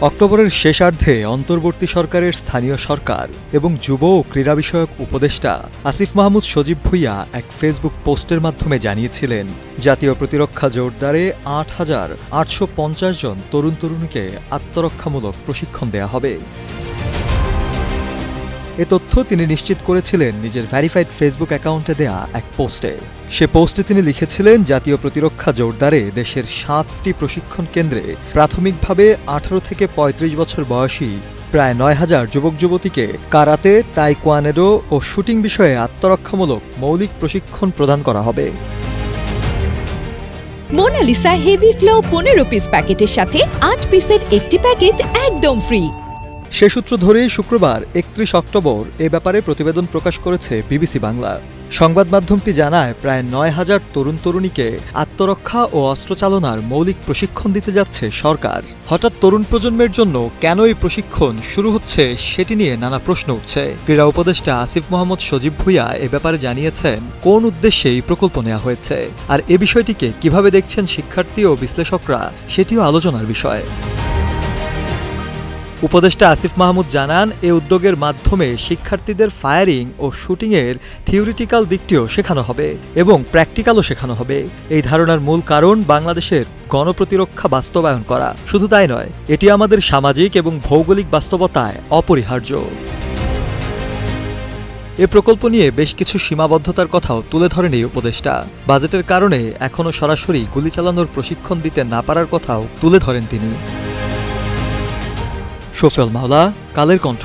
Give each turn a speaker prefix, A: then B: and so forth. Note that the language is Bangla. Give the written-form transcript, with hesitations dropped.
A: অক্টোবরের শেষার্ধে অন্তর্বর্তী সরকারের স্থানীয় সরকার এবং যুব ও ক্রীড়া বিষয়ক উপদেষ্টা আসিফ মাহমুদ সজীব ভুঁইয়া এক ফেসবুক পোস্টের মাধ্যমে জানিয়েছিলেন, জাতীয় প্রতিরক্ষা জোরদারে ৮,৮৫০ জন তরুণ তরুণীকে আত্মরক্ষামূলক প্রশিক্ষণ দেয়া হবে। এ তথ্য তিনি নিশ্চিত করেছিলেন নিজের ভেরিফাইড ফেসবুক অ্যাকাউন্টে দেয়া এক পোস্টে। সে পোস্টে তিনি লিখেছিলেন, জাতীয় প্রতিরক্ষা জোরদারে দেশের ৭টি প্রশিক্ষণ কেন্দ্রে প্রাথমিকভাবে ১৮ থেকে ৩৫ বছর বয়সী প্রায় ৯,০০০ যুবক যুবতীকে কারাতে, তাইকোয়ান্ডো ও শুটিং বিষয়ে আত্মরক্ষামূলক মৌলিক প্রশিক্ষণ প্রদান করা হবে।
B: মোনালিসা হেভি ফ্লো ১৫ পিস প্যাকেটের সাথে ৮ পিসের একটি প্যাকেট একদম ফ্রি।
A: সে সূত্র ধরেই শুক্রবার ৩১ অক্টোবর এ ব্যাপারে প্রতিবেদন প্রকাশ করেছে বিবিসি বাংলা। সংবাদ মাধ্যমটি জানায়, প্রায় ৯,০০০ তরুণ তরুণীকে আত্মরক্ষা ও অস্ত্রচালনার মৌলিক প্রশিক্ষণ দিতে যাচ্ছে সরকার। হঠাৎ তরুণ প্রজন্মের জন্য কেন এই প্রশিক্ষণ শুরু হচ্ছে সেটি নিয়ে নানা প্রশ্ন উঠছে। ক্রীড়া উপদেষ্টা আসিফ মাহমুদ সজীব ভুঁইয়া এ ব্যাপারে জানিয়েছেন কোন উদ্দেশ্যে এই প্রকল্প নেওয়া হয়েছে, আর এ বিষয়টিকে কিভাবে দেখছেন শিক্ষার্থী ও বিশ্লেষকরা সেটিও আলোচনার বিষয়। উপদেষ্টা আসিফ মাহমুদ জানান, এ উদ্যোগের মাধ্যমে শিক্ষার্থীদের ফায়ারিং ও শুটিংয়ের থিওরিটিক্যাল দিকটিও শেখানো হবে এবং প্র্যাকটিক্যালও শেখানো হবে। এই ধারণার মূল কারণ বাংলাদেশের গণপ্রতিরক্ষা বাস্তবায়ন করা। শুধু তাই নয়, এটি আমাদের সামাজিক এবং ভৌগোলিক বাস্তবতায় অপরিহার্য। এ প্রকল্প নিয়ে বেশ কিছু সীমাবদ্ধতার কথাও তুলে ধরেন এই উপদেষ্টা। বাজেটের কারণে এখনও সরাসরি গুলি চালানোর প্রশিক্ষণ দিতে না পারার কথাও তুলে ধরেন তিনি। শফিউল মাওলা, কালের কণ্ঠ।